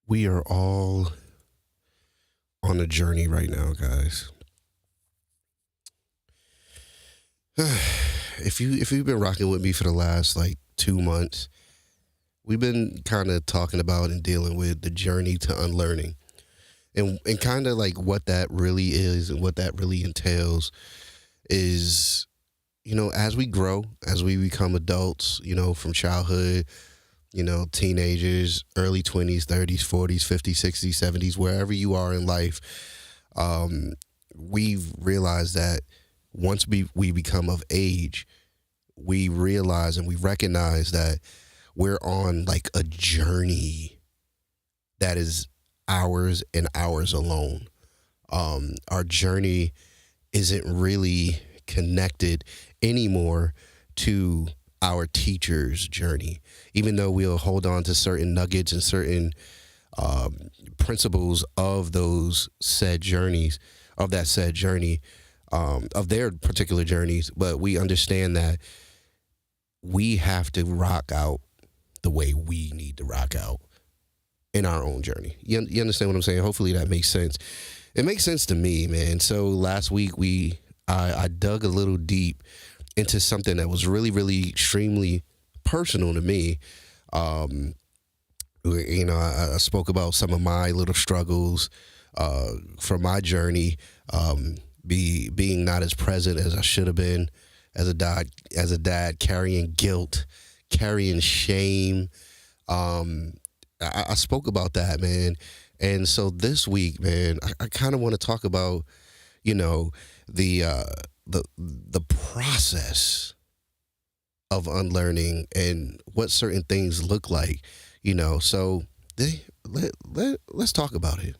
We are all on a journey right now, guys. If you've been rocking with me for the last like 2 months, we've been kind of talking about and dealing with the journey to unlearning, and kind of like what that really is and what that really entails is, as we grow, as we become adults, from childhood, teenagers, early 20s, 30s, 40s, 50s, 60s, 70s, wherever you are in life, we've realized that once we become of age, we realize and we recognize that we're on like a journey that is ours and ours alone. Our journey isn't really connected anymore to our teacher's journey, even though we'll hold on to certain nuggets and certain principles of those said journeys, of that said journey, of their particular journeys. But we understand that we have to rock out the way we need to rock out in our own journey. You understand what I'm saying? Hopefully that makes sense. It makes sense to me, man. So last week I dug a little deep into something that was really, really extremely personal to me. I spoke about some of my little struggles from my journey, being not as present as I should have been as a dad, carrying guilt, carrying shame. I spoke about that, man. And so this week, man, I kind of want to talk about, the the process of unlearning and what certain things look like, So let's talk about it.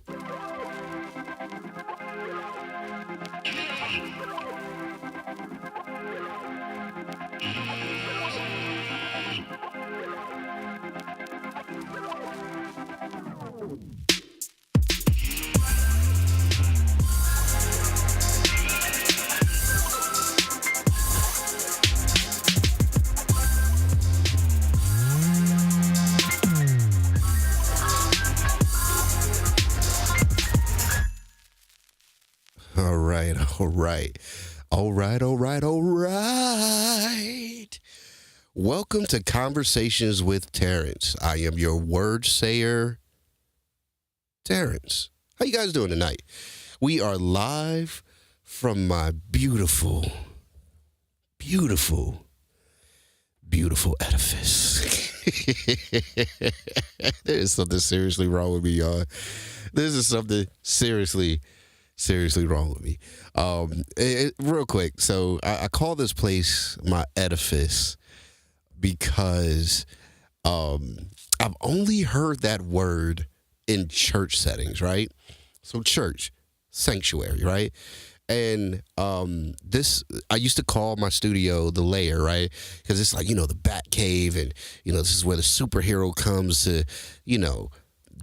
All right, all right. All right, all right, all right. Welcome to Conversations with Terrence. I am your word sayer, Terrence. How you guys doing tonight? We are live from my beautiful, beautiful, beautiful edifice. There is something seriously wrong with me, y'all. This is something seriously wrong with me. Real quick, so I call this place my edifice because I've only heard that word in church settings, right? So church, sanctuary, right? And this, I used to call my studio the lair, right? Because it's like, the Bat Cave, and, this is where the superhero comes to,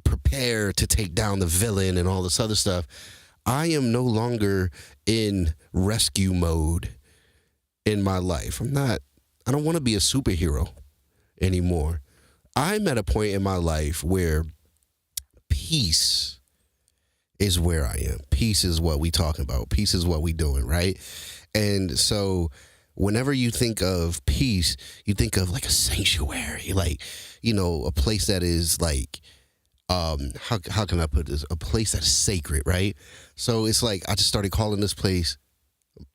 prepare to take down the villain and all this other stuff. I am no longer in rescue mode in my life. I don't want to be a superhero anymore. I'm at a point in my life where peace is where I am. Peace is what we talking about. Peace is what we doing, right? And so whenever you think of peace, you think of like a sanctuary, like, a place that is like, how can I put this? A place that's sacred, right? So it's like I just started calling this place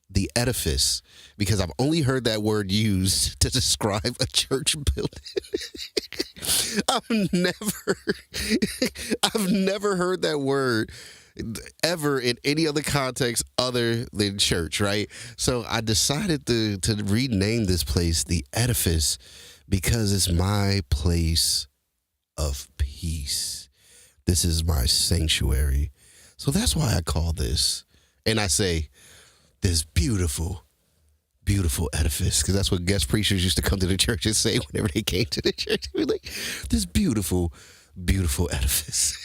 the edifice because I've only heard that word used to describe a church building. I've never heard that word ever in any other context other than church, right? So I decided to rename this place the edifice because it's my place of peace. This is my sanctuary. So that's why I call this, and I say, this beautiful, beautiful edifice, because that's what guest preachers used to come to the church and say whenever they came to the church. They were like, this beautiful, beautiful edifice.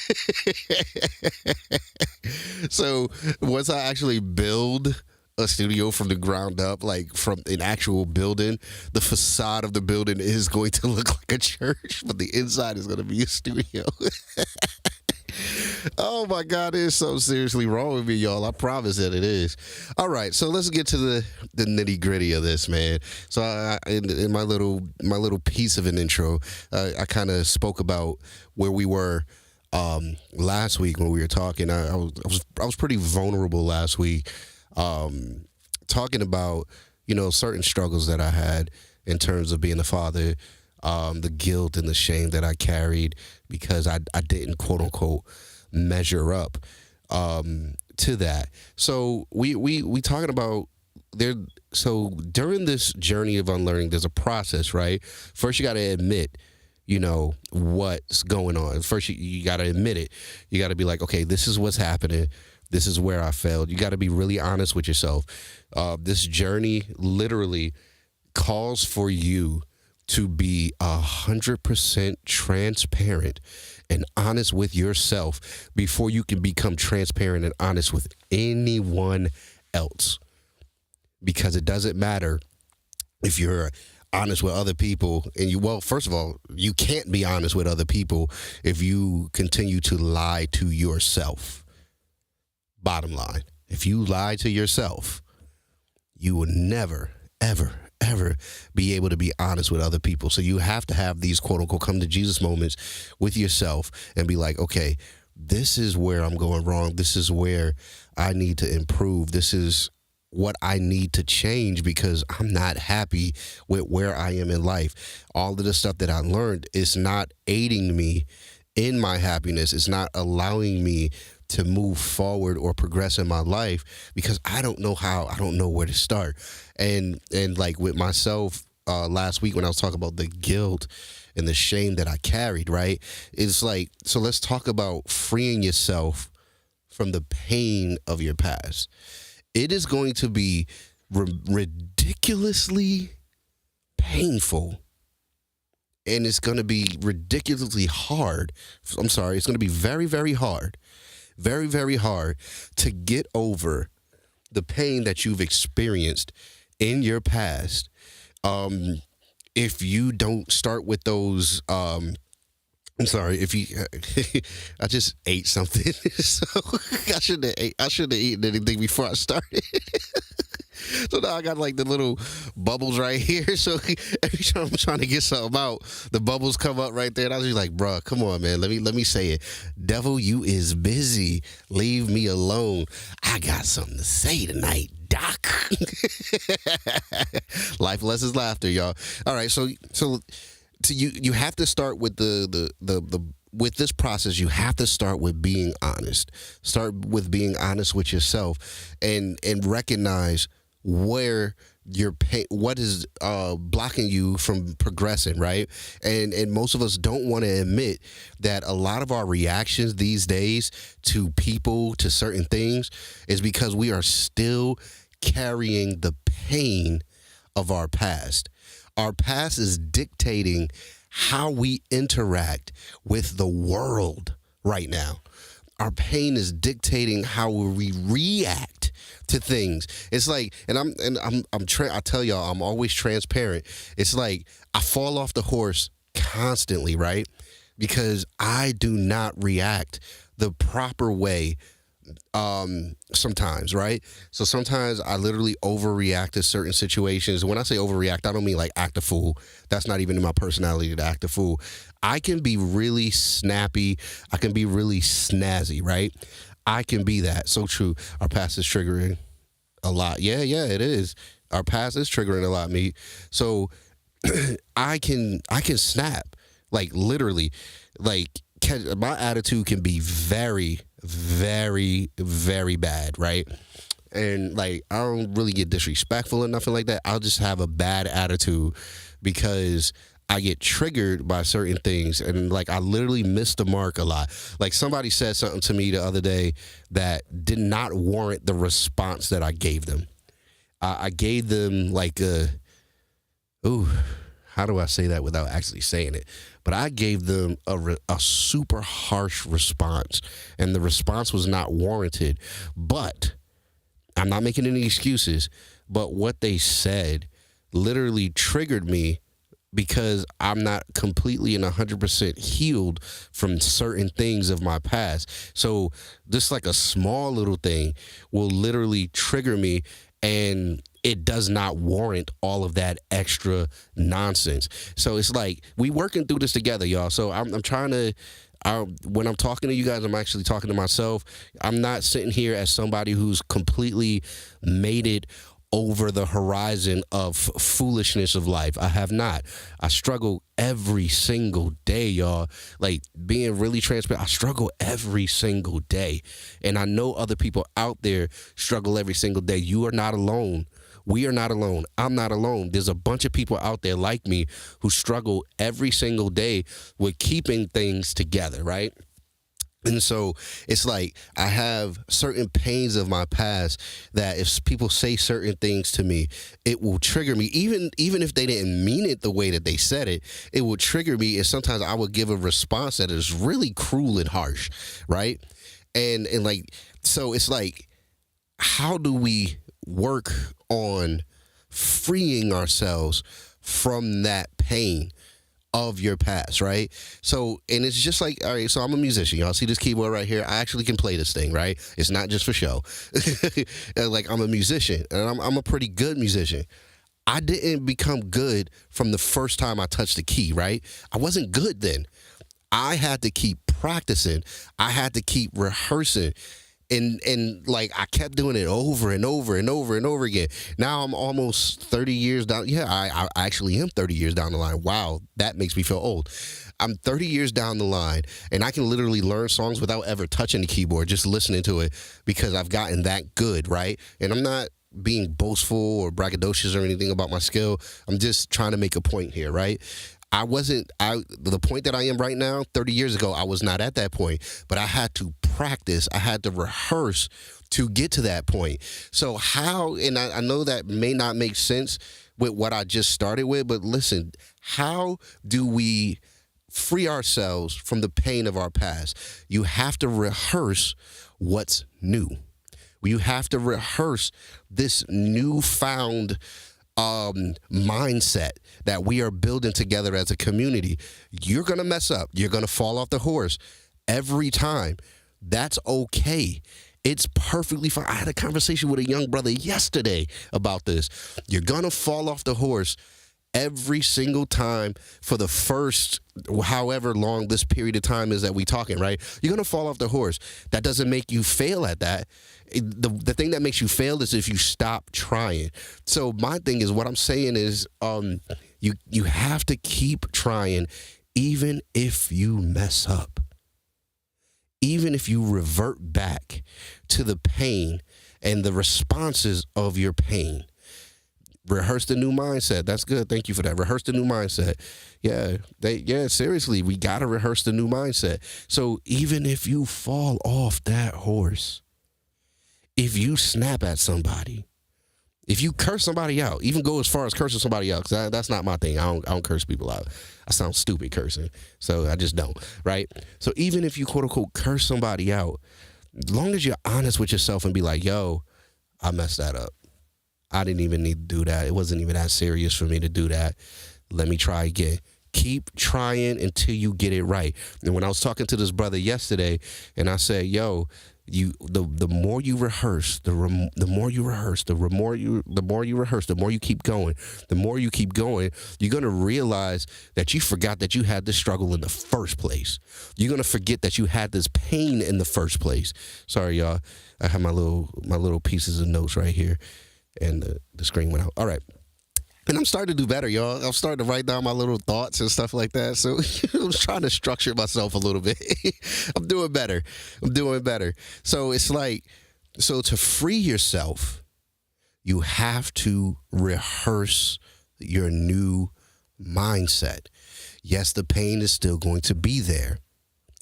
So once I actually build a studio from the ground up, like from an actual building, the facade of the building is going to look like a church, but the inside is going to be a studio. Oh my God, there's something seriously wrong with me, y'all. I promise that it is. All right, so let's get to the nitty gritty of this, man. So in my little piece of an intro, I kind of spoke about where we were last week when we were talking. I was pretty vulnerable last week, talking about certain struggles that I had in terms of being a father, the guilt and the shame that I carried because I didn't quote unquote measure up to that. So we talking about there. So during this journey of unlearning, there's a process, right? First, you got to admit, what's going on. First, you got to admit it. You got to be like, okay, this is what's happening. This is where I failed. You got to be really honest with yourself. This journey literally calls for you to be 100% transparent and honest with yourself before you can become transparent and honest with anyone else. Because it doesn't matter if you're honest with other people first of all, you can't be honest with other people if you continue to lie to yourself. Bottom line, if you lie to yourself, you will never, ever, ever be able to be honest with other people. So you have to have these quote unquote come to Jesus moments with yourself and be like, okay, this is where I'm going wrong. This is where I need to improve. This is what I need to change because I'm not happy with where I am in life. All of the stuff that I learned is not aiding me in my happiness. It's not allowing me to move forward or progress in my life because I don't know how, I don't know where to start. And like with myself last week when I was talking about the guilt and the shame that I carried, right? It's like, so let's talk about freeing yourself from the pain of your past. It is going to be ridiculously painful and it's going to be ridiculously hard. I'm sorry, it's going to be very, very hard. Very, very hard to get over the pain that you've experienced in your past. If you don't start with those, I'm sorry, if you, I just ate something, so I shouldn't have eaten anything before I started. So now I got like the little bubbles right here. So every time I'm trying to get something out, the bubbles come up right there. And I was just like, bruh, come on, man. Let me say it. Devil, you is busy. Leave me alone. I got something to say tonight, Doc. Life lessons, laughter, y'all. All right, so you have to start with with this process, you have to start with being honest. Start with being honest with yourself and recognize where your pain, what is blocking you from progressing, right? And most of us don't want to admit that a lot of our reactions these days to people, to certain things, is because we are still carrying the pain of our past. Our past is dictating how we interact with the world right now. Our pain is dictating how we react to things. It's like, I tell y'all, I'm always transparent. It's like I fall off the horse constantly, right? Because I do not react the proper way sometimes, right? So sometimes I literally overreact to certain situations. When I say overreact, I don't mean like act a fool. That's not even in my personality to act a fool. I can be really snappy. I can be really snazzy, right? I can be that. So true. Our past is triggering a lot. Yeah, it is. Our past is triggering a lot, me. So I can snap, like literally, like my attitude can be very, very, very bad, right? And like I don't really get disrespectful or nothing like that. I'll just have a bad attitude because I get triggered by certain things, and like I literally miss the mark a lot. Like somebody said something to me the other day that did not warrant the response that I gave them. I gave them like how do I say that without actually saying it? But I gave them a super harsh response, and the response was not warranted. But I'm not making any excuses, but what they said literally triggered me because I'm not completely and 100% healed from certain things of my past. So just like a small little thing will literally trigger me, and it does not warrant all of that extra nonsense. So it's like we working through this together, y'all. So I'm trying to. When I'm talking to you guys, I'm actually talking to myself. I'm not sitting here as somebody who's completely made it over the horizon of foolishness of life. I have not. I struggle every single day, y'all. Like, being really transparent, I struggle every single day. And I know other people out there struggle every single day. You are not alone. We are not alone. I'm not alone. There's a bunch of people out there like me who struggle every single day with keeping things together, right? And so it's like I have certain pains of my past that if people say certain things to me, it will trigger me. Even if they didn't mean it the way that they said it, it will trigger me. And sometimes I would give a response that is really cruel and harsh, right? And like, so it's like, how do we work on freeing ourselves from that pain of your past, right? So, and it's just like, all right, so I'm a musician. Y'all see this keyboard right here? I actually can play this thing, right? It's not just for show. Like, I'm a musician, and I'm a pretty good musician. I didn't become good from the first time I touched the key, right? I wasn't good then. I had to keep practicing. I had to keep rehearsing. And like, I kept doing it over and over and over and over again. Now I'm almost 30 years down. Yeah, I actually am 30 years down the line. Wow, that makes me feel old. I'm 30 years down the line, and I can literally learn songs without ever touching the keyboard, just listening to it, because I've gotten that good, right? And I'm not being boastful or braggadocious or anything about my skill. I'm just trying to make a point here, right? The point that I am right now, 30 years ago, I was not at that point, but I had to practice. I had to rehearse to get to that point. So how, and I know that may not make sense with what I just started with, but listen, how do we free ourselves from the pain of our past? You have to rehearse what's new. You have to rehearse this newfound mindset that we are building together as a community. You're going to mess up. You're going to fall off the horse every time. That's okay. It's perfectly fine. I had a conversation with a young brother yesterday about this. You're going to fall off the horse every single time for the first however long this period of time is that we talking, right? You're going to fall off the horse. That doesn't make you fail at that. The thing that makes you fail is if you stop trying. So my thing is, what I'm saying is, you have to keep trying, even if you mess up, even if you revert back to the pain and the responses of your pain. Rehearse the new mindset. That's good. Thank you for that. Rehearse the new mindset. Yeah, seriously, we got to rehearse the new mindset. So even if you fall off that horse, if you snap at somebody, if you curse somebody out, even go as far as cursing somebody out, because that's not my thing. I don't curse people out. I sound stupid cursing, so I just don't, right? So even if you, quote unquote, curse somebody out, as long as you're honest with yourself and be like, yo, I messed that up. I didn't even need to do that. It wasn't even that serious for me to do that. Let me try again. Keep trying until you get it right. And when I was talking to this brother yesterday, and I said, yo, the more you rehearse, the more you rehearse, the more you rehearse, the more you keep going, you're going to realize that you forgot that you had this struggle in the first place. You're going to forget that you had this pain in the first place. Sorry, y'all. I have my little pieces of notes right here, and the screen went out. All right. And I'm starting to do better, y'all. I'm starting to write down my little thoughts and stuff like that. So I'm trying to structure myself a little bit. I'm doing better. So it's like, so to free yourself, you have to rehearse your new mindset. Yes, the pain is still going to be there.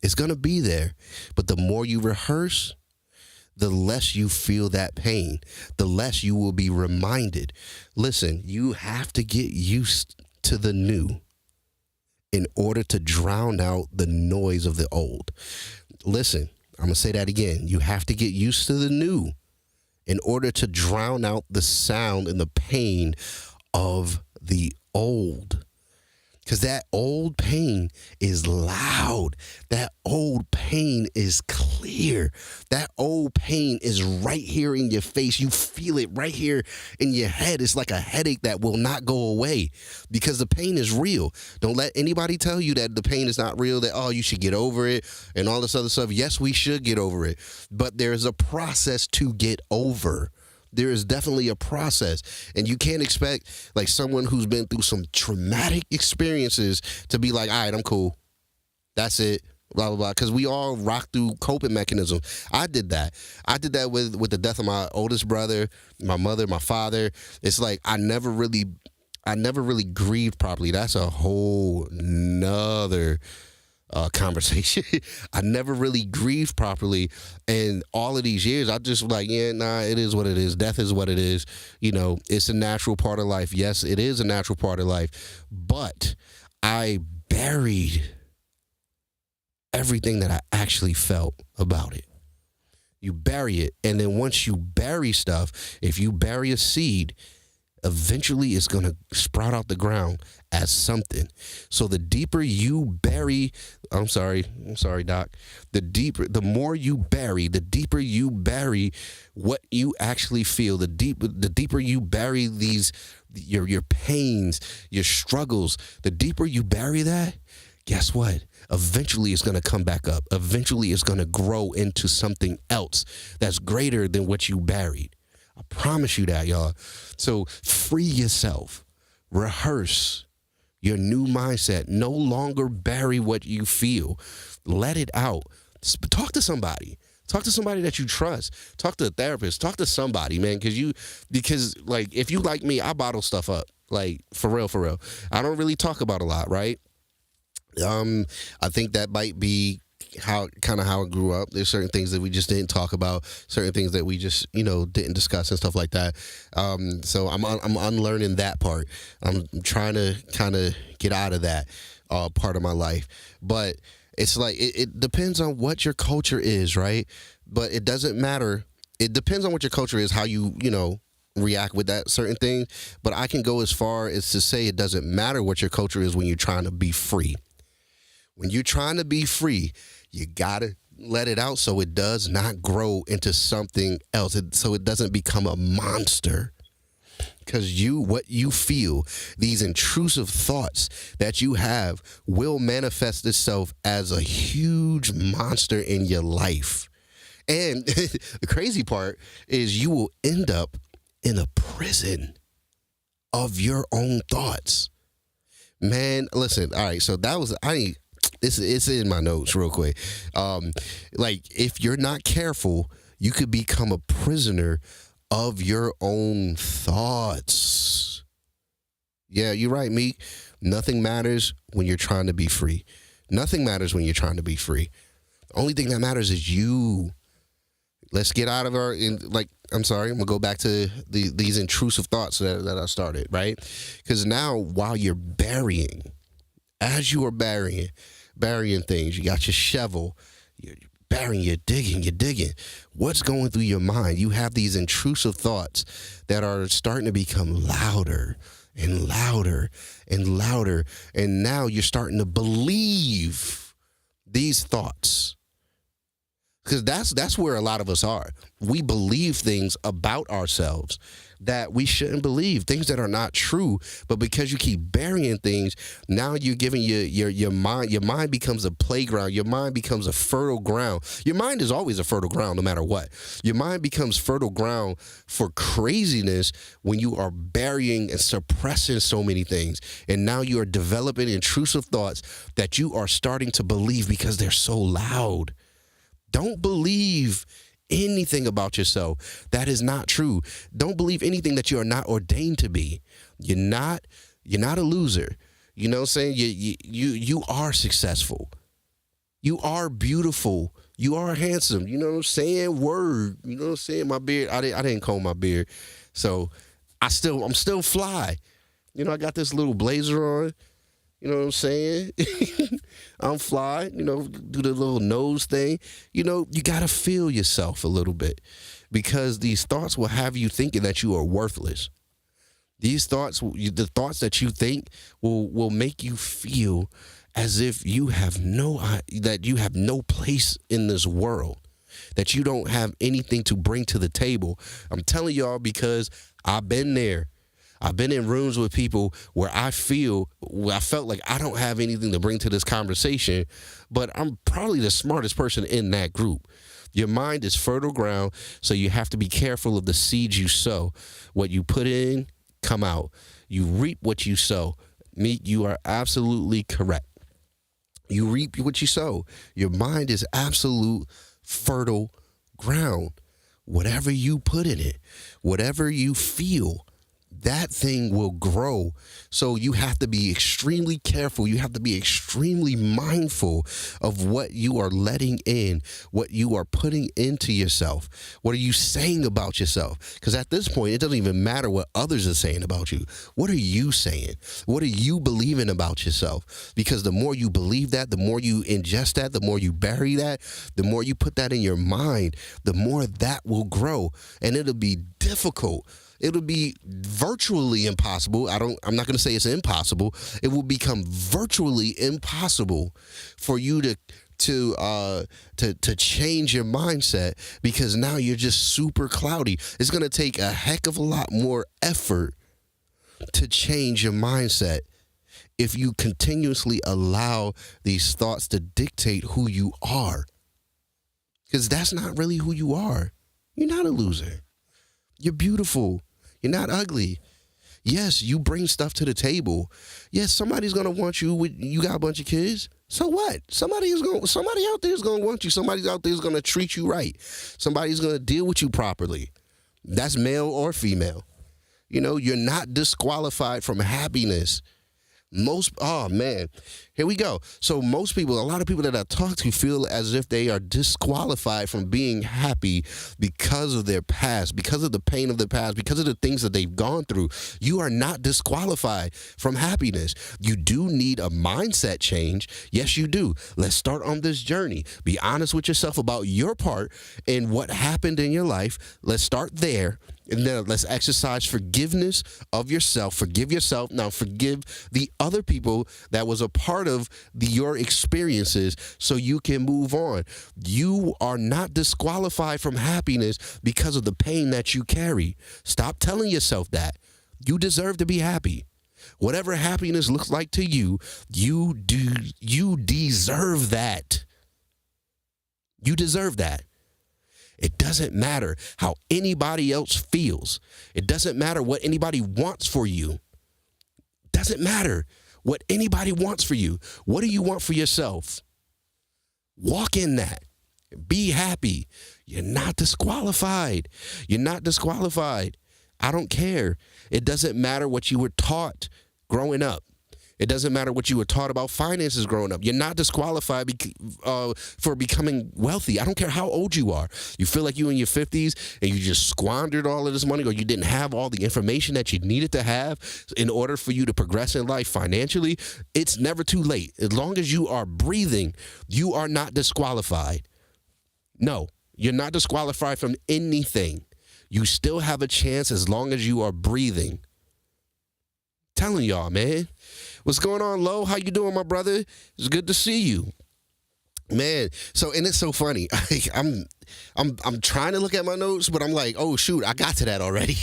It's going to be there. But the more you rehearse, the less you feel that pain, the less you will be reminded. Listen, you have to get used to the new in order to drown out the noise of the old. Listen, I'm going to say that again. You have to get used to the new in order to drown out the sound and the pain of the old. Because that old pain is loud. That old pain is clear. That old pain is right here in your face. You feel it right here in your head. It's like a headache that will not go away because the pain is real. Don't let anybody tell you that the pain is not real, that, oh, you should get over it and all this other stuff. Yes, we should get over it. But there's a process to get over. There is definitely a process, and you can't expect like someone who's been through some traumatic experiences to be like, all right, I'm cool. That's it. Blah, blah, blah. Because we all rock through coping mechanisms. I did that. I did that with the death of my oldest brother, my mother, my father. It's like I never really grieved properly. That's a whole nother conversation. I never really grieved properly, and all of these years I just like, yeah, nah, it is what it is. Death is what it is. You know, it's a natural part of life. Yes, it is a natural part of life, but I buried everything that I actually felt about it. You bury it, and then once you bury stuff, if you bury a seed, eventually it's going to sprout out the ground as something. So the deeper you bury, I'm sorry, Doc. The more you bury, the deeper you bury what you actually feel, the deeper you bury these, your pains, your struggles, the deeper you bury that, guess what? Eventually it's going to come back up. Eventually it's going to grow into something else that's greater than what you buried. I promise you that, y'all. So free yourself. Rehearse your new mindset. No longer bury what you feel. Let it out. Talk to somebody. Talk to somebody that you trust. Talk to a therapist. Talk to somebody, man. Because like, if you like me, I bottle stuff up. Like, for real. I don't really talk about a lot, right? I think that might be how I grew up. There's certain things that we just didn't talk about, certain things that we just, didn't discuss and stuff like that. So I'm unlearning that part. I'm trying to kind of get out of that part of my life. But it's like, it depends on what your culture is, right? But it doesn't matter. It depends on what your culture is, how you react with that certain thing. But I can go as far as to say it doesn't matter what your culture is when you're trying to be free. When you're trying to be free, you got to let it out so it does not grow into something else, so it doesn't become a monster. Because what you feel, these intrusive thoughts that you have will manifest itself as a huge monster in your life. And the crazy part is you will end up in a prison of your own thoughts. Man, listen, all right, so that was, it's in my notes real quick. Like, if you're not careful, you could become a prisoner of your own thoughts. Yeah, you're right, Meek. Nothing matters when you're trying to be free. Nothing matters when you're trying to be free. The only thing that matters is you. Let's get out of I'm sorry, I'm going to go back to these intrusive thoughts that I started, right? Because now, while you're as you are burying things, you got your shovel, you're burying, you're digging. What's going through your mind? You have these intrusive thoughts that are starting to become louder and louder and louder. And now you're starting to believe these thoughts. Because that's where a lot of us are. We believe things about ourselves that we shouldn't believe, things that are not true. But because you keep burying things, now you're giving your mind becomes a playground. Your mind becomes a fertile ground. Your mind is always a fertile ground no matter what. Your mind becomes fertile ground for craziness when you are burying and suppressing so many things. And now you are developing intrusive thoughts that you are starting to believe because they're so loud. Don't believe anything about yourself that is not true. Don't believe anything that you are not ordained to be. You're not a loser. You know what I'm saying? You are successful. You are beautiful. You are handsome. You know what I'm saying? Word. You know what I'm saying? My beard, I didn't comb my beard. So I'm still fly. I got this little blazer on. You know what I'm saying? I'm fly, do the little nose thing. You got to feel yourself a little bit because these thoughts will have you thinking that you are worthless. These thoughts, the thoughts that you think will make you feel as if that you have no place in this world, that you don't have anything to bring to the table. I'm telling y'all because I've been there. I've been in rooms with people where I felt like I don't have anything to bring to this conversation, but I'm probably the smartest person in that group. Your mind is fertile ground, so you have to be careful of the seeds you sow. What you put in, come out. You reap what you sow. You are absolutely correct. You reap what you sow. Your mind is absolute fertile ground. Whatever you put in it, whatever you feel, that thing will grow. So you have to be extremely careful. You have to be extremely mindful of what you are letting in, what you are putting into yourself. What are you saying about yourself? Because at this point, it doesn't even matter what others are saying about you. What are you saying? What are you believing about yourself? Because the more you believe that, the more you ingest that, the more you bury that, the more you put that in your mind, the more that will grow. And it'll be difficult. It'll be virtually impossible. I'm not going to say it's impossible. It will become virtually impossible for you to change your mindset, because now you're just super cloudy. It's going to take a heck of a lot more effort to change your mindset if you continuously allow these thoughts to dictate who you are. Because that's not really who you are. You're not a loser. You're beautiful. You're not ugly. Yes, you bring stuff to the table. Yes, somebody's gonna want you. You got a bunch of kids. So what? Somebody out there is gonna want you. Somebody out there is gonna treat you right. Somebody's gonna deal with you properly. That's male or female. You're not disqualified from happiness. Here we go. So a lot of people that I talk to feel as if they are disqualified from being happy because of their past, because of the pain of their past, because of the things that they've gone through. You are not disqualified from happiness. You do need a mindset change. Yes, you do. Let's start on this journey. Be honest with yourself about your part and what happened in your life. Let's start there. And then let's exercise forgiveness of yourself. Forgive yourself. Now forgive the other people that was a part of your experiences so you can move on. You are not disqualified from happiness because of the pain that you carry. Stop telling yourself that. You deserve to be happy. Whatever happiness looks like to you, you deserve that. You deserve that. It doesn't matter how anybody else feels. It doesn't matter what anybody wants for you. It doesn't matter what anybody wants for you. What do you want for yourself? Walk in that. Be happy. You're not disqualified. You're not disqualified. I don't care. It doesn't matter what you were taught growing up. It doesn't matter what you were taught about finances growing up. You're not disqualified for becoming wealthy. I don't care how old you are. You feel like you're in your 50s and you just squandered all of this money, or you didn't have all the information that you needed to have in order for you to progress in life financially. It's never too late. As long as you are breathing, you are not disqualified. No, you're not disqualified from anything. You still have a chance as long as you are breathing. Telling y'all, man. What's going on, Lo? How you doing, my brother? It's good to see you, man. So, and it's so funny. I'm trying to look at my notes, but I'm like, oh shoot, I got to that already.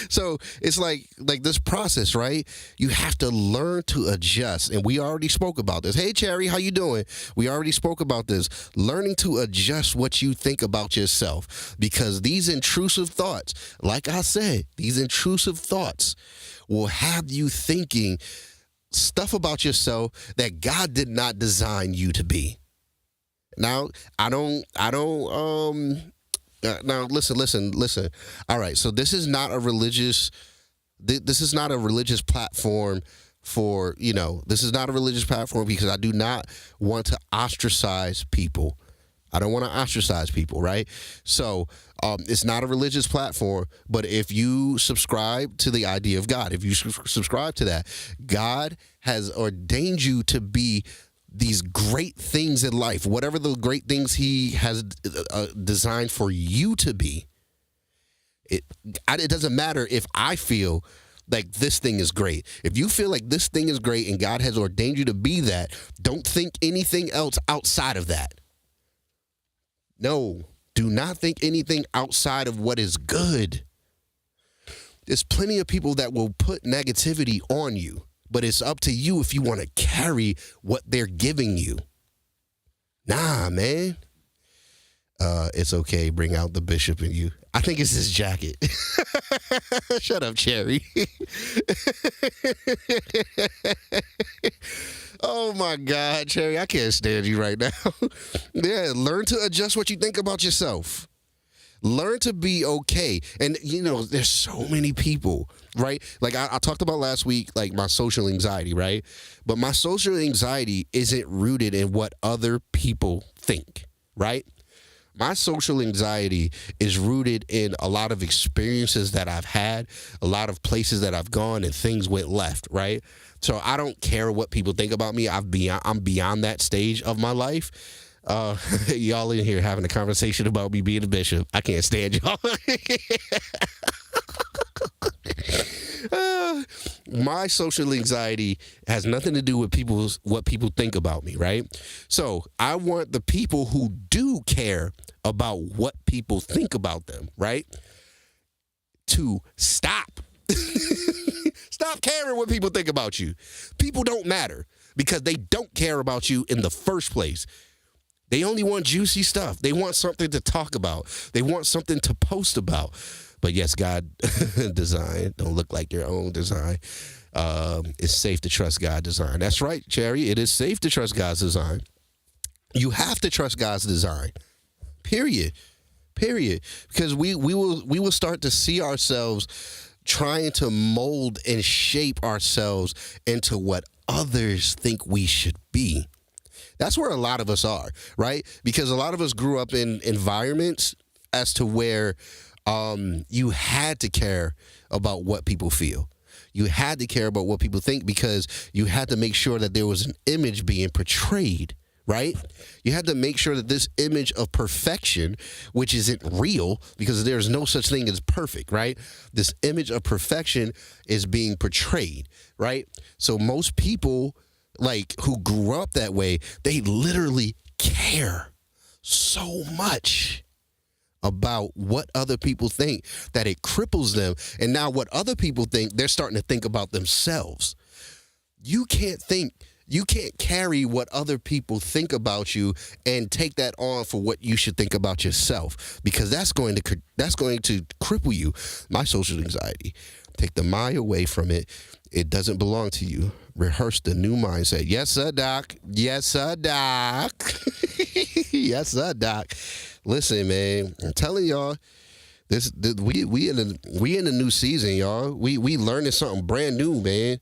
So it's like this process, right? You have to learn to adjust, and we already spoke about this. Hey, Cherry, how you doing? We already spoke about this. Learning to adjust what you think about yourself, because these intrusive thoughts, like I said, these intrusive thoughts will have you thinking stuff about yourself that God did not design you to be. Now, now listen. All right. So this is not a religious platform this is not a religious platform, because I do not want to ostracize people. I don't want to ostracize people, right? So it's not a religious platform, but if you subscribe to the idea of God, if you subscribe to that, God has ordained you to be these great things in life, whatever the great things he has designed for you to be. It doesn't matter if I feel like this thing is great. If you feel like this thing is great and God has ordained you to be that, don't think anything else outside of that. No, do not think anything outside of what is good. There's plenty of people that will put negativity on you, but it's up to you if you want to carry what they're giving you. Nah, man. It's okay. Bring out the bishop in you. I think it's his jacket. Shut up, Cherry. Oh, my God, Cherry. I can't stand you right now. Yeah, learn to adjust what you think about yourself. Learn to be okay. And, there's so many people, right? Like I talked about last week, like my social anxiety, right? But my social anxiety isn't rooted in what other people think, right? My social anxiety is rooted in a lot of experiences that I've had, a lot of places that I've gone and things went left, right? So I don't care what people think about me. I'm beyond that stage of my life. Y'all in here having a conversation about me being a bishop. I can't stand y'all. My social anxiety has nothing to do with what people think about me, right? So I want the people who do care about what people think about them, right, to stop. Stop caring what people think about you. People don't matter because they don't care about you in the first place. They only want juicy stuff. They want something to talk about. They want something to post about. But yes, God design. Don't look like your own design. It's safe to trust God's design. That's right, Cherry. It is safe to trust God's design. You have to trust God's design. Period. Because we will start to see ourselves trying to mold and shape ourselves into what others think we should be. That's where a lot of us are, right? Because a lot of us grew up in environments as to where you had to care about what people feel. You had to care about what people think because you had to make sure that there was an image being portrayed, right? You had to make sure that this image of perfection, which isn't real because there's no such thing as perfect, right? This image of perfection is being portrayed, right? So most people like who grew up that way, they literally care so much about what other people think that it cripples them. And now what other people think, they're starting to think about themselves. You can't carry what other people think about you and take that on for what you should think about yourself, because that's going to cripple you. My social anxiety. Take the my away from it. It doesn't belong to you. Rehearse the new mindset. Yes, sir, Doc. Yes, sir, Doc. Yes, sir, Doc. Listen, man, I'm telling y'all, we in a new season, y'all. We learning something brand new, man.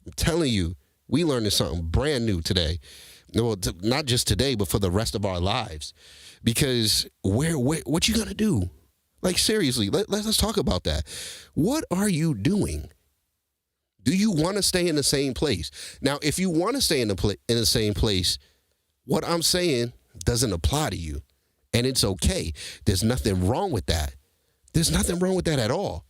I'm telling you, we learning something brand new today. Well, not just today, but for the rest of our lives. Because what you gonna do? Like seriously, let's talk about that. What are you doing? Do you want to stay in the same place? Now, if you want to stay in the same place, what I'm saying doesn't apply to you. And it's okay. There's nothing wrong with that. There's nothing wrong with that at all.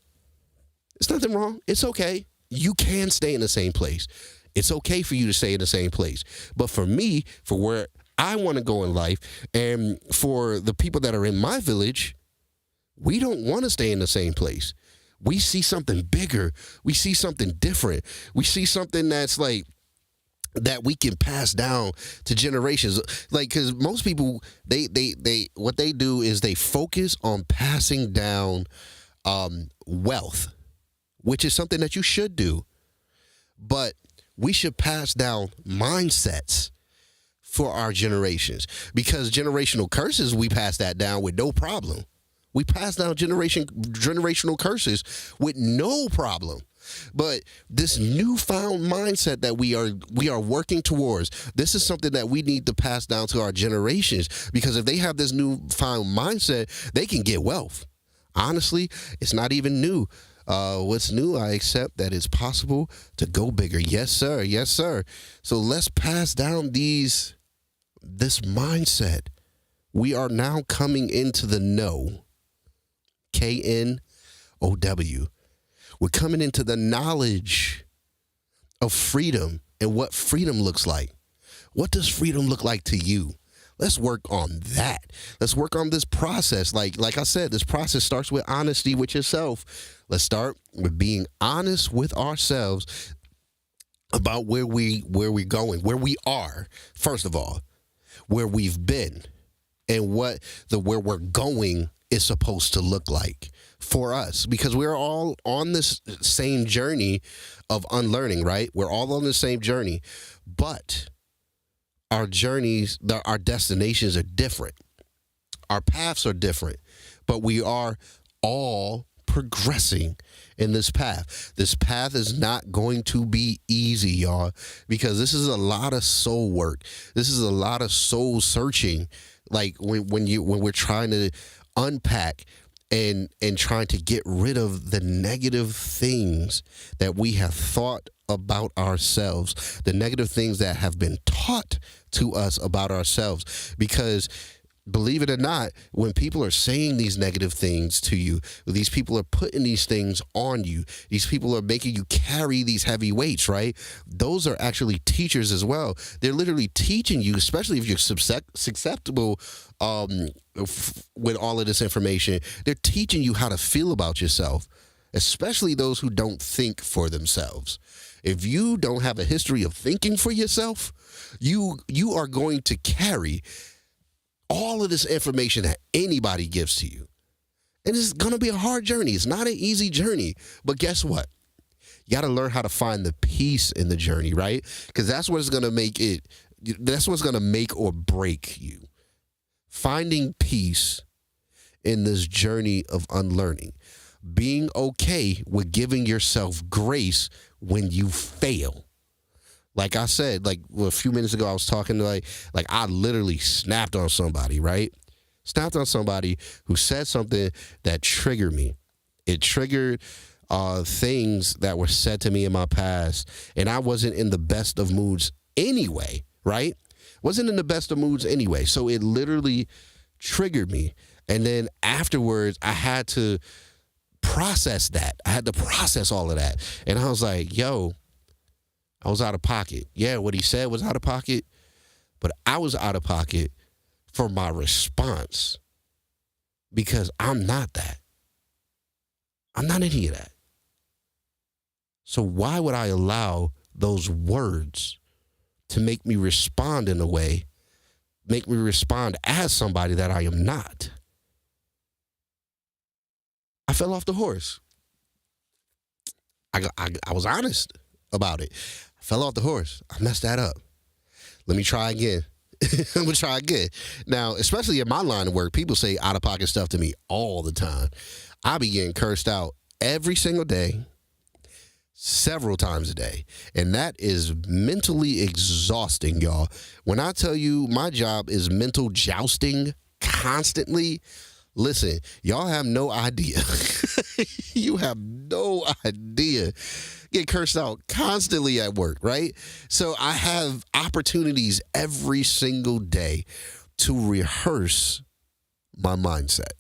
There's nothing wrong. It's okay. You can stay in the same place. It's okay for you to stay in the same place. But for me, for where I want to go in life, and for the people that are in my village, we don't want to stay in the same place. We see something bigger. We see something different. We see something that's like that we can pass down to generations. Like, because most people, they what they do is they focus on passing down wealth, which is something that you should do. But we should pass down mindsets for our generations, because generational curses, we pass that down with no problem. We pass down generational curses with no problem. But this newfound mindset that we are working towards, this is something that we need to pass down to our generations, because if they have this newfound mindset, they can get wealth. Honestly, it's not even new. What's new, I accept that it's possible to go bigger. Yes, sir. Yes, sir. So let's pass down this mindset. We are now coming into the know. KNOW. We're coming into the knowledge of freedom and what freedom looks like. What does freedom look like to you? Let's work on that. Let's work on this process. Like I said, this process starts with honesty with yourself. Let's start with being honest with ourselves about where we're going, where we are, first of all, where we've been, and what where we're going is supposed to look like for us, because we're all on this same journey of unlearning, right? We're all on the same journey, but our journeys, our destinations are different. Our paths are different, but we are all progressing in this path. This path is not going to be easy, y'all, because this is a lot of soul work. This is a lot of soul searching. Like when we're trying to unpack and trying to get rid of the negative things that we have thought about ourselves, the negative things that have been taught to us about ourselves. Because believe it or not, when people are saying these negative things to you, these people are putting these things on you, these people are making you carry these heavy weights, right? Those are actually teachers as well. They're literally teaching you, especially if you're susceptible with all of this information, they're teaching you how to feel about yourself, especially those who don't think for themselves. If you don't have a history of thinking for yourself, you are going to carry all of this information that anybody gives to you. And it's going to be a hard journey. It's not an easy journey. But guess what? You got to learn how to find the peace in the journey, right? Because that's what's going to make it, that's what's going to make or break you. Finding peace in this journey of unlearning. Being okay with giving yourself grace when you fail. Like I said, a few minutes ago, I was talking to like I literally snapped on somebody, right? Snapped on somebody who said something that triggered me. It triggered things that were said to me in my past, and I wasn't in the best of moods anyway, right? Wasn't in the best of moods anyway. So it literally triggered me. And then afterwards, I had to process that. I had to process all of that. And I was like, yo, I was out of pocket. Yeah, what he said was out of pocket, but I was out of pocket for my response, because I'm not that. I'm not any of that. So why would I allow those words to make me respond in a way, make me respond as somebody that I am not? I fell off the horse. I was honest about it. I fell off the horse. I messed that up. Let me try again. I'm going to try again. Now, especially in my line of work, people say out-of-pocket stuff to me all the time. I be getting cursed out every single day, several times a day. And that is mentally exhausting, y'all. When I tell you my job is mental jousting constantly, listen, y'all have no idea. You have no idea. Get cursed out constantly at work, right? So I have opportunities every single day to rehearse my mindset.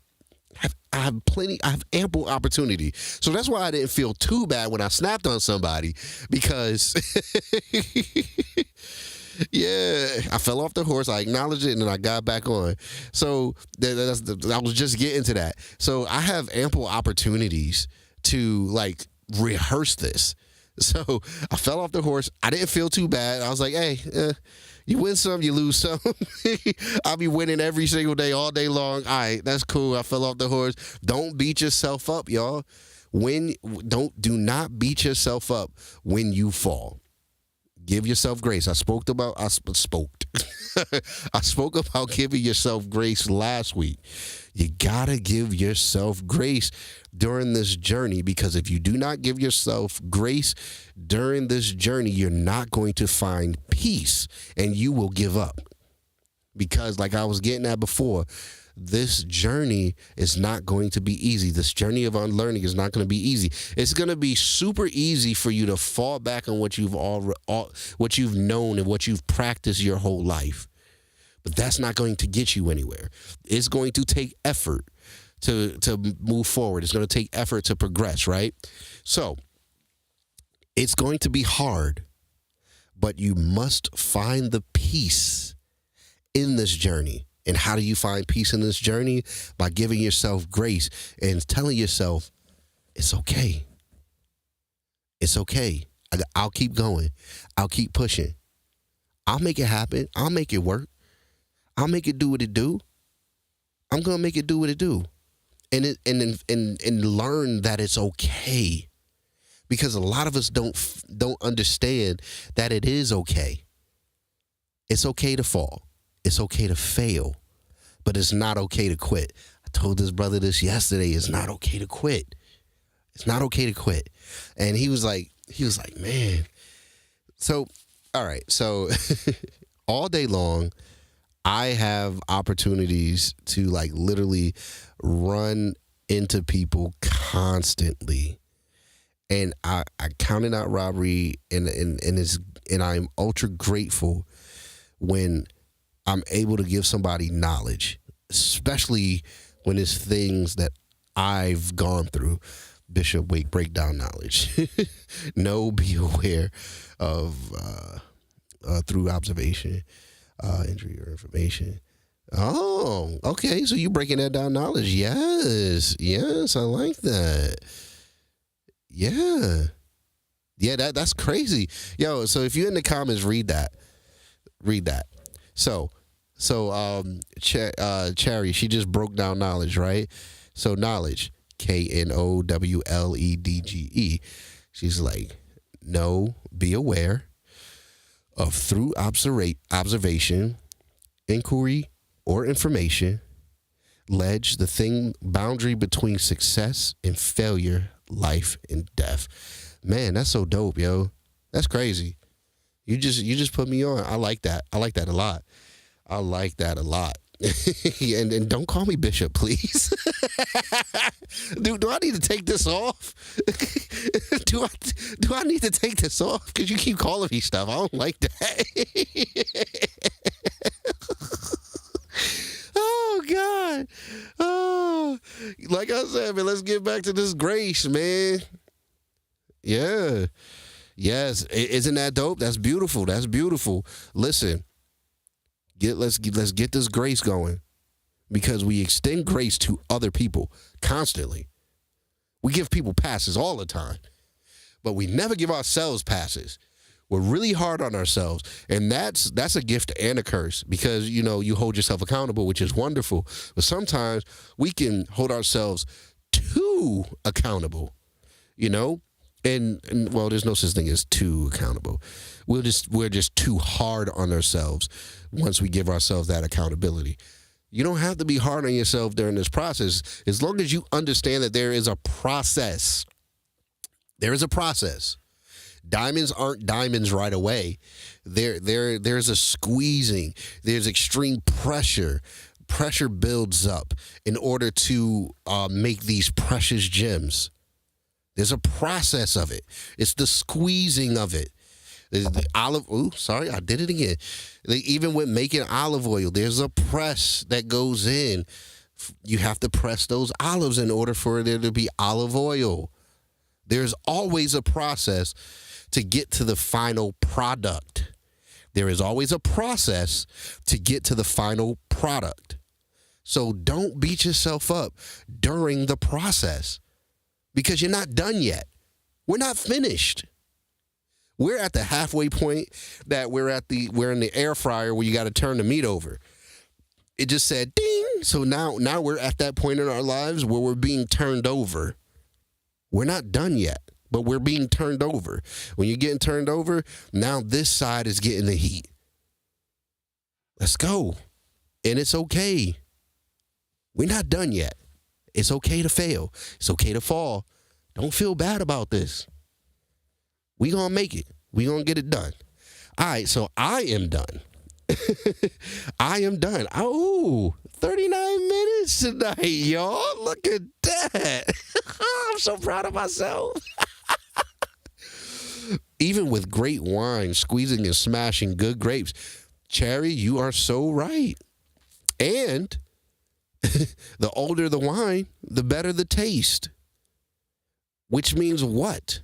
I have ample opportunity. So that's why I didn't feel too bad when I snapped on somebody, because yeah, I fell off the horse. I acknowledged it, and then I got back on. So I was just getting to that. So I have ample opportunities to rehearse this. So I fell off the horse. I didn't feel too bad. I was like, hey, you win some, you lose some. I'll be winning every single day, all day long. All right, that's cool. I fell off the horse. Don't beat yourself up, y'all. Do not beat yourself up when you fall. Give yourself grace. I spoke about giving yourself grace last week. You gotta give yourself grace during this journey, because if you do not give yourself grace during this journey, you're not going to find peace, and you will give up. Because like I was getting at before, this journey is not going to be easy. This journey of unlearning is not going to be easy. It's going to be super easy for you to fall back on what you've known and what you've practiced your whole life. But that's not going to get you anywhere. It's going to take effort to move forward. It's going to take effort to progress, right? So it's going to be hard, but you must find the peace in this journey. And how do you find peace in this journey? By giving yourself grace and telling yourself, it's okay. It's okay. I'll keep going. I'll keep pushing. I'll make it happen. I'll make it work. I'll make it do what it do. I'm going to make it do what it do. And learn that it's okay. Because a lot of us don't understand that it is okay. It's okay to fall. It's okay to fail. But it's not okay to quit. I told this brother this yesterday. It's not okay to quit. It's not okay to quit. And he was like, man. So, all right. So all day long, I have opportunities to like literally run into people constantly. And I counted out robbery and I'm ultra grateful when I'm able to give somebody knowledge, especially when it's things that I've gone through. Bishop, wait, break down knowledge. No, be aware of through observation, injury or information. Oh, okay. So you breaking that down knowledge. Yes, I like that. Yeah, that's crazy. Yo, so if you're in the comments, read that. So, Cherry, she just broke down knowledge, right? So knowledge, KNOWLEDGE. She's like, know, be aware of through observation, inquiry, or information, ledge the thing boundary between success and failure, life and death. Man, that's so dope, yo. That's crazy. You just put me on. I like that. I like that a lot. And don't call me Bishop, please. Do I need to take this off? do I need to take this off? Because you keep calling me stuff. I don't like that. Oh, God. Oh, like I said, man, let's get back to this grace, man. Yeah. Yes. Isn't that dope? That's beautiful. Listen, let's get this grace going, because we extend grace to other people constantly. We give people passes all the time, but we never give ourselves passes. We're really hard on ourselves, and that's a gift and a curse, because, you know, you hold yourself accountable, which is wonderful, but sometimes we can hold ourselves too accountable, you know, and well, there's no such thing as too accountable. We're just too hard on ourselves once we give ourselves that accountability. You don't have to be hard on yourself during this process, as long as you understand that there is a process. There is a process. Diamonds aren't diamonds right away. There's a squeezing. There's extreme pressure. Pressure builds up in order to make these precious gems. There's a process of it. It's the squeezing of it. The olive. Ooh, sorry, I did it again. Even with making olive oil, there's a press that goes in. You have to press those olives in order for there to be olive oil. There's always a process to get to the final product. There is always a process to get to the final product. So don't beat yourself up during the process, because you're not done yet. We're not finished. We're at the halfway point that we're in the air fryer where you got to turn the meat over. It just said ding. So now we're at that point in our lives where we're being turned over. We're not done yet, but we're being turned over. When you're getting turned over, now this side is getting the heat. Let's go. And it's okay. We're not done yet. It's okay to fail. It's okay to fall. Don't feel bad about this. We gonna make it. We gonna get it done. All right, so I am done. I am done. Oh, 39 minutes tonight, y'all. Look at that. I'm so proud of myself. Even with great wine, squeezing and smashing good grapes. Cherry, you are so right. And The older the wine, the better the taste. Which means what?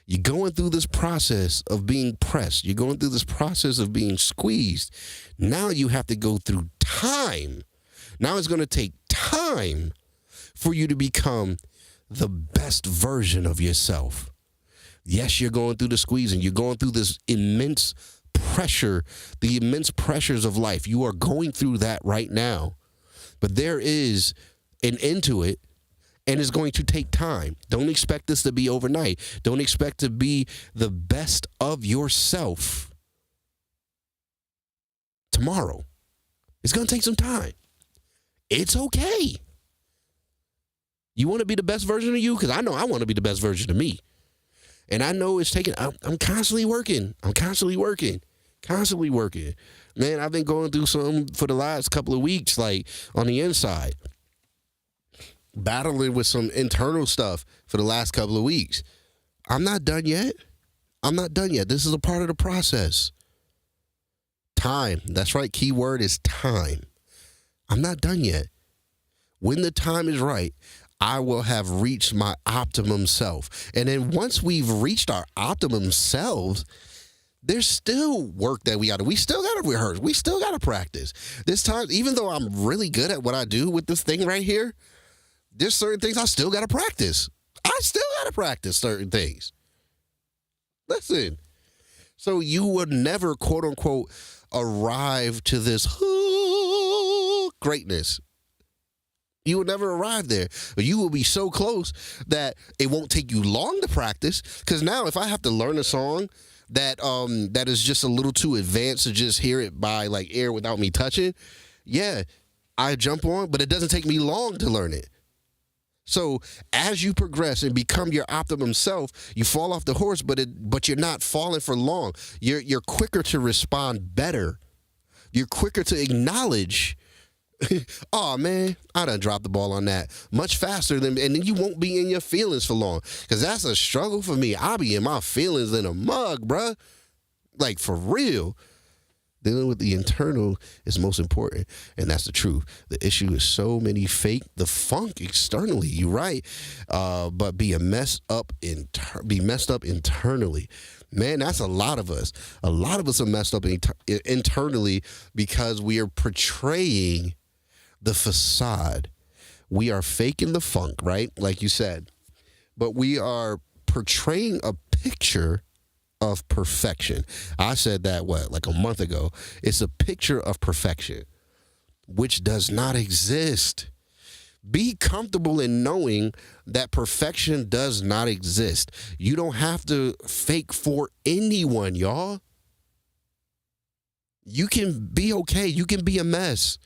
You're going through this process of being pressed. You're going through this process of being squeezed. Now you have to go through time. Now it's going to take time for you to become the best version of yourself. Yes, you're going through the squeezing. You're going through this immense pressure, the immense pressures of life. You are going through that right now. But there is an end to it, and it's going to take time. Don't expect this to be overnight. Don't expect to be the best of yourself tomorrow. It's going to take some time. It's okay. You want to be the best version of you? Because I know I want to be the best version of me. And I know it's taking, I'm constantly working. Constantly working. Man, I've been going through something for the last couple of weeks, like on the inside. Battling with some internal stuff for the last couple of weeks. I'm not done yet. This is a part of the process. Time. That's right. Key word is time. I'm not done yet. When the time is right, I will have reached my optimum self. And then once we've reached our optimum selves, there's still work that we still got to rehearse. We still got to practice. This time, even though I'm really good at what I do with this thing right here, there's certain things I still got to practice. I still got to practice certain things. Listen. So you would never, quote unquote, arrive to this greatness. You will never arrive there. But you will be so close that it won't take you long to practice. Because now if I have to learn a song that is just a little too advanced to just hear it by like ear without me touching, yeah, I jump on, but it doesn't take me long to learn it. So as you progress and become your optimum self, you fall off the horse, but you're not falling for long. You're quicker to respond better. You're quicker to acknowledge, oh man, I done dropped the ball on that much faster and then you won't be in your feelings for long. Because that's a struggle for me. I'll be in my feelings in a mug, bruh. Like for real. Dealing with the internal is most important, and that's the truth. The issue is so many fake the funk externally. You're right, but be messed up internally. Man, that's a lot of us. A lot of us are messed up internally because we are portraying the facade. We are faking the funk, right? Like you said, but we are portraying a picture of perfection. I said that, like a month ago? It's a picture of perfection, which does not exist. Be comfortable in knowing that perfection does not exist. You don't have to fake for anyone, y'all. You can be okay. You can be a mess.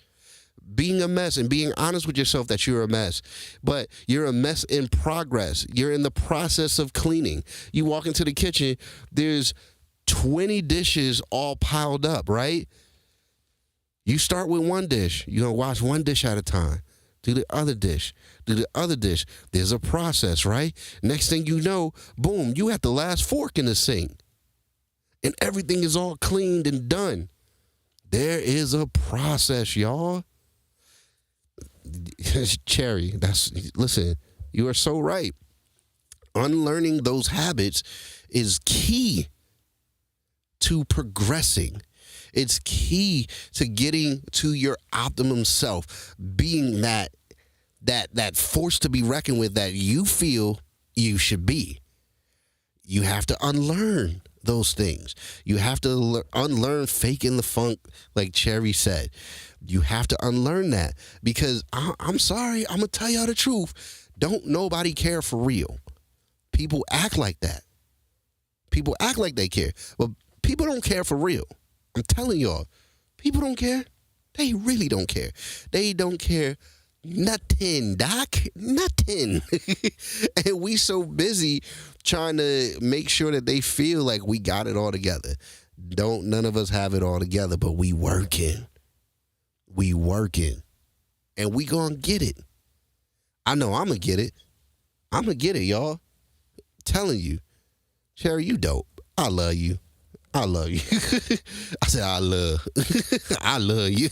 Being a mess and being honest with yourself that you're a mess. But you're a mess in progress. You're in the process of cleaning. You walk into the kitchen, there's 20 dishes all piled up, right? You start with one dish. You're going to wash one dish at a time. Do the other dish. Do the other dish. There's a process, right? Next thing you know, boom, you at the last fork in the sink. And everything is all cleaned and done. There is a process, y'all. Cherry, listen, you are so right. Unlearning those habits is key to progressing. It's key to getting to your optimum self, being that force to be reckoned with that you feel you should be. You have to unlearn those things. You have to unlearn faking the funk, like Cherry said. You have to unlearn that because I'm sorry, I'm going to tell y'all the truth. Don't nobody care for real. People act like that. People act like they care. But people don't care for real. I'm telling y'all, people don't care. They really don't care. They don't care nothing, Doc. Nothing. And we so busy trying to make sure that they feel like we got it all together. None of us have it all together, but we working. We working. And we gonna get it. I know I'm gonna get it. I'm gonna get it, y'all. Telling you. Cherry, you dope. I love you. I love you. I said, I love you.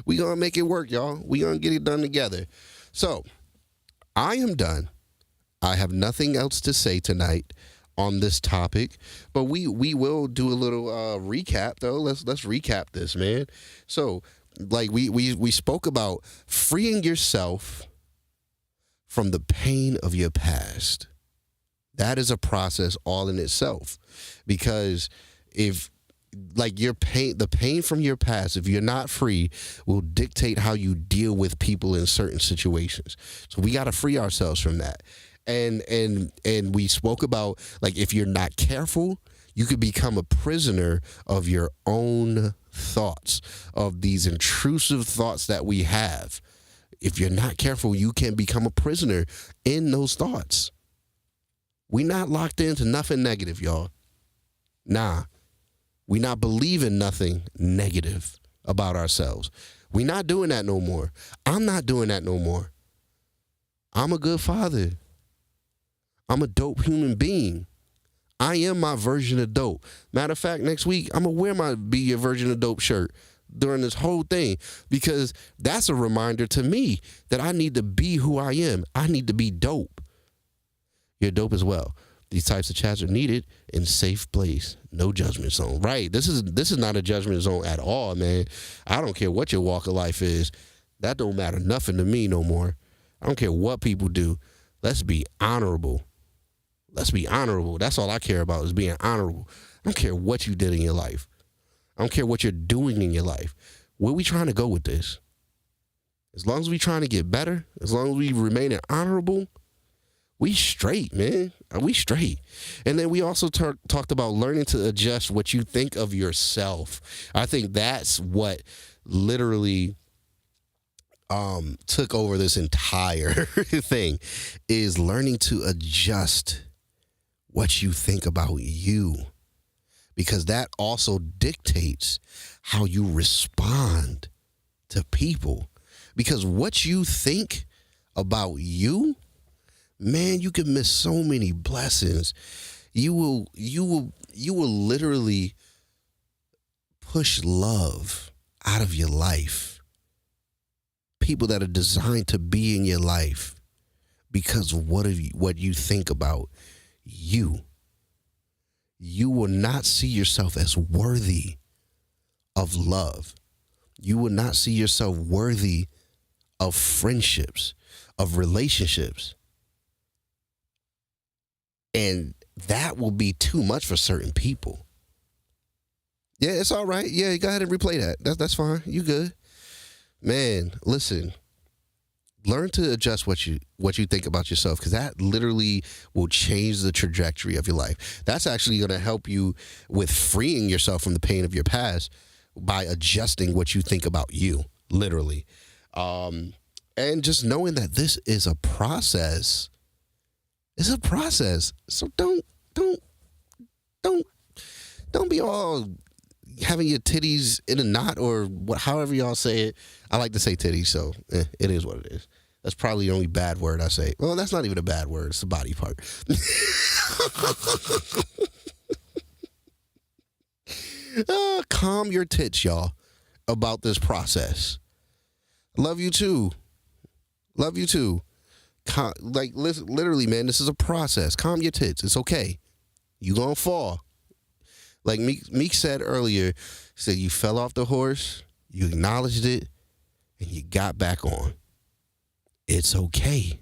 We gonna make it work, y'all. We gonna get it done together. So, I am done. I have nothing else to say tonight on this topic, but we will do a little recap though. Let's recap this, man. So, like we spoke about freeing yourself from the pain of your past. That is a process all in itself, because if like the pain from your past, if you're not free, will dictate how you deal with people in certain situations. So we got to free ourselves from that. And we spoke about, like, if you're not careful, you could become a prisoner of your own thoughts, of these intrusive thoughts that we have. If you're not careful, you can become a prisoner in those thoughts. We not locked into nothing negative, y'all. Nah. We not believing nothing negative about ourselves. We not doing that no more. I'm not doing that no more. I'm a good father. I'm a dope human being. I am my version of dope. Matter of fact, next week, I'm going to wear my Be Your Version of Dope shirt during this whole thing, because that's a reminder to me that I need to be who I am. I need to be dope. You're dope as well. These types of chats are needed in safe place. No judgment zone. Right. This is not a judgment zone at all, man. I don't care what your walk of life is. That don't matter nothing to me no more. I don't care what people do. Let's be honorable. Let's be honorable. That's all I care about, is being honorable. I don't care what you did in your life. I don't care what you're doing in your life. Where we trying to go with this? As long as we trying to get better, as long as we remain honorable, we straight, man. We straight. And then we also talked about learning to adjust what you think of yourself. I think that's what literally took over this entire thing, is learning to adjust what you think about you, because that also dictates how you respond to people. Because what you think about you, man, you can miss so many blessings. You will literally push love out of your life. People that are designed to be in your life because of what you think about you. You will not see yourself as worthy of love. You will not see yourself worthy of friendships, of relationships. And that will be too much for certain people. Yeah, it's all right. Yeah, go ahead and replay that. That's fine. You good. Man, listen. Learn to adjust what you think about yourself, because that literally will change the trajectory of your life. That's actually going to help you with freeing yourself from the pain of your past by adjusting what you think about you, literally. And just knowing that this is a process. It's a process. So don't be all having your titties in a knot, or however y'all say it. I like to say titties, so it is what it is. That's probably the only bad word I say. Well, that's not even a bad word. It's a body part. Calm your tits, y'all, about this process. Love you too. Love you too. Listen, literally, man, this is a process. Calm your tits. It's okay. You gonna fall. Like Meek said earlier, he said you fell off the horse, you acknowledged it, and you got back on. It's okay.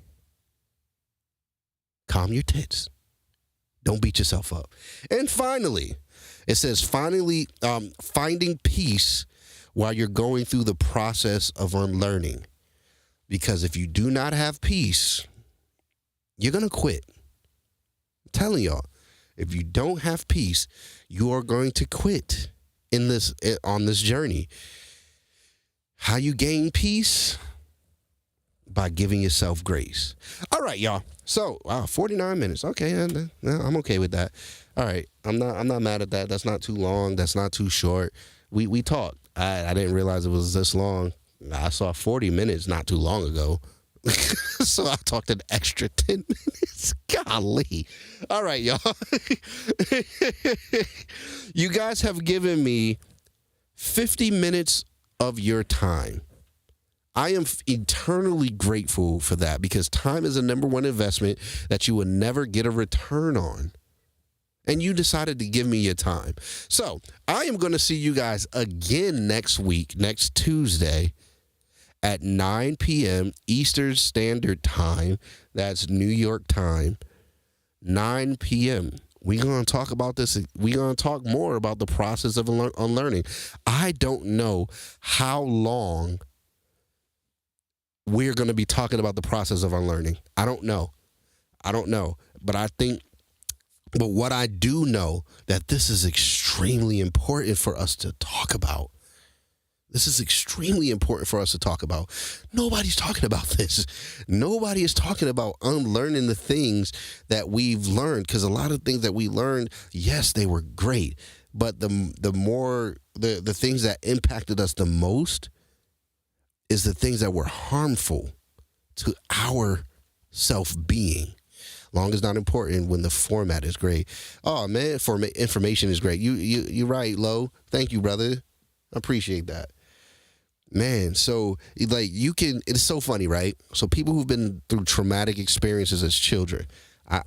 Calm your tits. Don't beat yourself up. And finally, it says finding peace while you're going through the process of unlearning. Because if you do not have peace, you're going to quit. I'm telling y'all, if you don't have peace, you are going to quit on this journey. How you gain peace? By giving yourself grace. All right, y'all. So, 49 minutes. Okay, I'm okay with that. All right, I'm not mad at that. That's not too long. That's not too short. We talked. I didn't realize it was this long. I saw 40 minutes not too long ago. So I talked an extra 10 minutes. Golly. All right, y'all. You guys have given me 50 minutes of your time. I am eternally grateful for that because time is a number one investment that you will never get a return on. And you decided to give me your time. So I am going to see you guys again next week, next Tuesday at 9 p.m. Eastern Standard Time. That's New York time, 9 p.m. We're going to talk about this. We're going to talk more about the process of unlearning. I don't know how long we're going to be talking about the process of unlearning. I don't know. But what I do know, that this is extremely important for us to talk about. This is extremely important for us to talk about. Nobody's talking about this. Nobody is talking about unlearning the things that we've learned, because a lot of things that we learned, yes, they were great, but the things that impacted us the most is the things that were harmful to our self-being. Long is not important when the format is great. Oh man, information is great. You're right, Lo. Thank you, brother. I appreciate that. Man, so like it's so funny, right? So people who've been through traumatic experiences as children,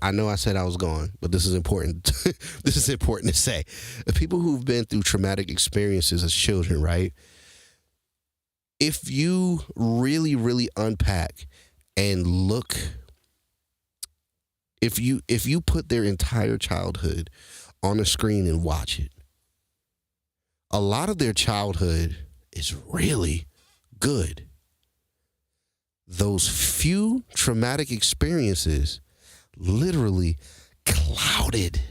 I know I said I was gone, but this is important. This is important to say. The people who've been through traumatic experiences as children, right? If you really, really unpack and look, if you put their entire childhood on a screen and watch it, a lot of their childhood is really good. Those few traumatic experiences literally clouded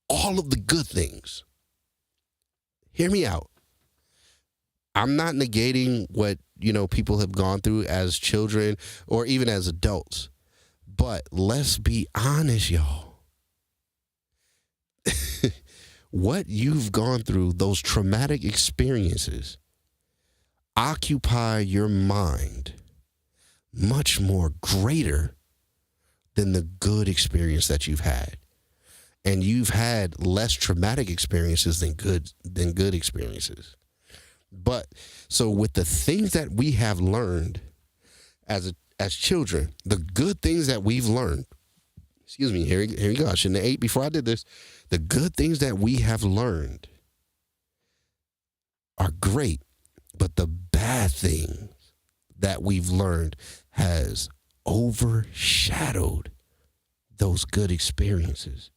all of the good things. Hear me out. I'm not negating what, people have gone through as children or even as adults. But let's be honest, y'all. What you've gone through, those traumatic experiences, occupy your mind much more greater than the good experience that you've had. And you've had less traumatic experiences than good experiences. But so with the things that we have learned as children, the good things that we've learned, excuse me, here you go. I shouldn't have ate before I did this. The good things that we have learned are great, but the bad things that we've learned has overshadowed those good experiences,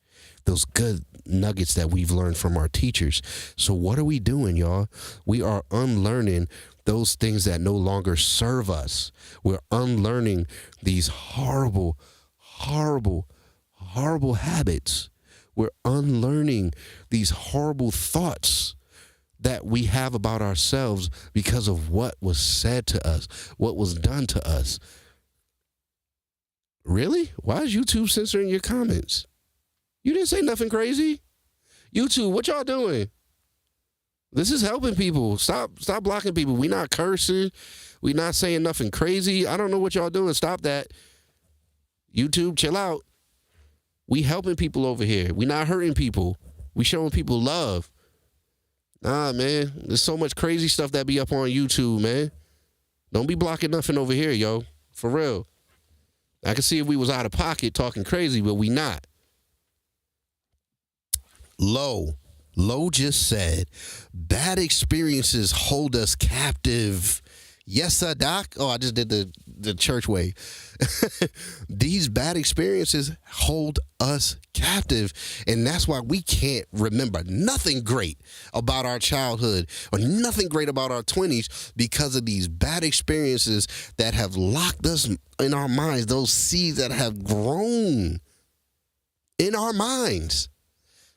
those good nuggets that we've learned from our teachers. So what are we doing, y'all? We are unlearning those things that no longer serve us. We're unlearning these horrible, horrible, horrible habits. We're unlearning these horrible thoughts that we have about ourselves because of what was said to us, what was done to us. Really? Why is YouTube censoring your comments? You didn't say nothing crazy. YouTube, what y'all doing? This is helping people. Stop blocking people. We not cursing. We not saying nothing crazy. I don't know what y'all doing. Stop that. YouTube, chill out. We helping people over here. We not hurting people. We showing people love. Nah, man. There's so much crazy stuff that be up on YouTube, man. Don't be blocking nothing over here, yo. For real. I can see if we was out of pocket talking crazy, but we not. Lo just said, bad experiences hold us captive. Yes, sir, Doc. Oh, I just did the church way. These bad experiences hold us captive. And that's why we can't remember nothing great about our childhood or nothing great about our 20s because of these bad experiences that have locked us in our minds, those seeds that have grown in our minds.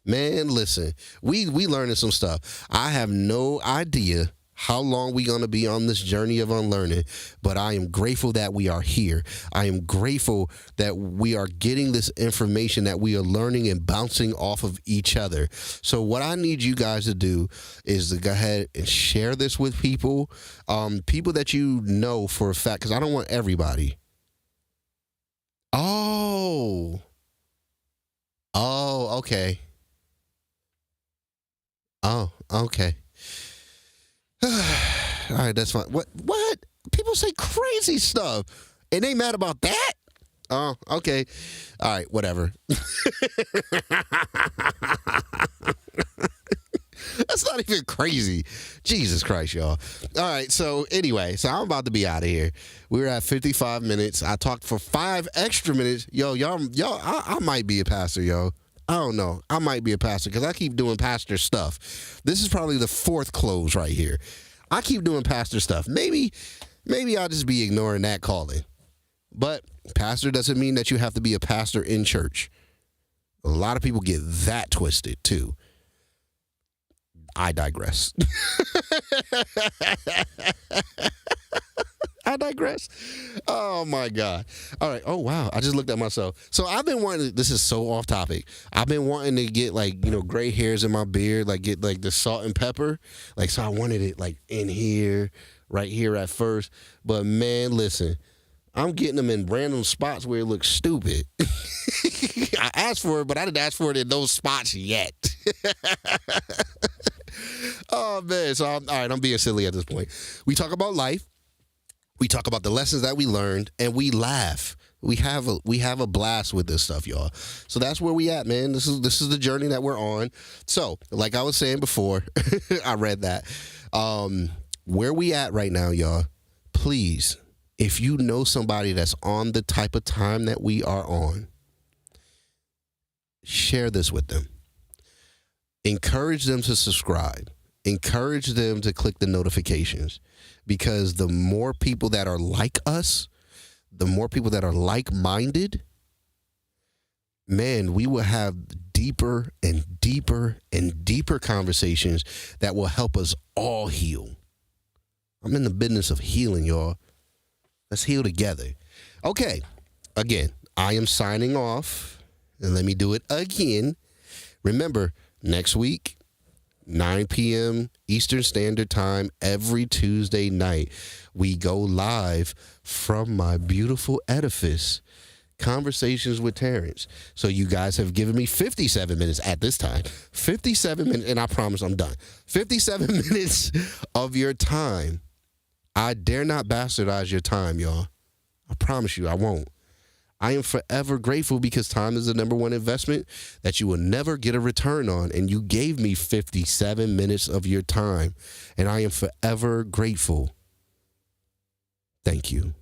Man, listen, we learning some stuff. I have no idea how long we going to be on this journey of unlearning, but I am grateful that we are here. I am grateful that we are getting this information, that we are learning and bouncing off of each other. So what I need you guys to do is to go ahead and share this with people, people that you know for a fact, because I don't want everybody. Oh, okay. Oh, okay. All right, that's fine. What? People say crazy stuff, and they mad about that? Oh, okay. All right, whatever. That's not even crazy. Jesus Christ, y'all. All right, so anyway, I'm about to be out of here. We're at 55 minutes. I talked for 5 extra minutes. Y'all, I might be a pastor, yo. I don't know. I might be a pastor because I keep doing pastor stuff. This is probably the 4th close right here. I keep doing pastor stuff. Maybe I'll just be ignoring that calling. But pastor doesn't mean that you have to be a pastor in church. A lot of people get that twisted too. I digress. I digress. Oh my God. All right. Oh wow. I just looked at myself. So I've been wanting, this is so off topic. I've been wanting to get gray hairs in my beard, get the salt and pepper. So I wanted it in here, right here at first. But man, listen, I'm getting them in random spots where it looks stupid. I asked for it, but I didn't ask for it in those spots yet. Oh man. So all right, I'm being silly at this point. We talk about life. We talk about the lessons that we learned, and we laugh. We have a blast with this stuff, y'all. So that's where we at, man. This is the journey that we're on. So, like I was saying before, I read that. Where we at right now, y'all, please, if you know somebody that's on the type of time that we are on, share this with them. Encourage them to subscribe. Encourage them to click the notifications, because the more people that are like us, the more people that are like-minded, man, we will have deeper and deeper and deeper conversations that will help us all heal. I'm in the business of healing, y'all. Let's heal together. Okay, again, I am signing off, and let me do it again. Remember, next week, 9 p.m. Eastern Standard Time, every Tuesday night, we go live from my beautiful edifice, Conversations with Terrence. So you guys have given me 57 minutes at this time. 57 minutes, and I promise I'm done. 57 minutes of your time. I dare not bastardize your time, y'all. I promise you I won't. I am forever grateful, because time is the number one investment that you will never get a return on. And you gave me 57 minutes of your time, and I am forever grateful. Thank you.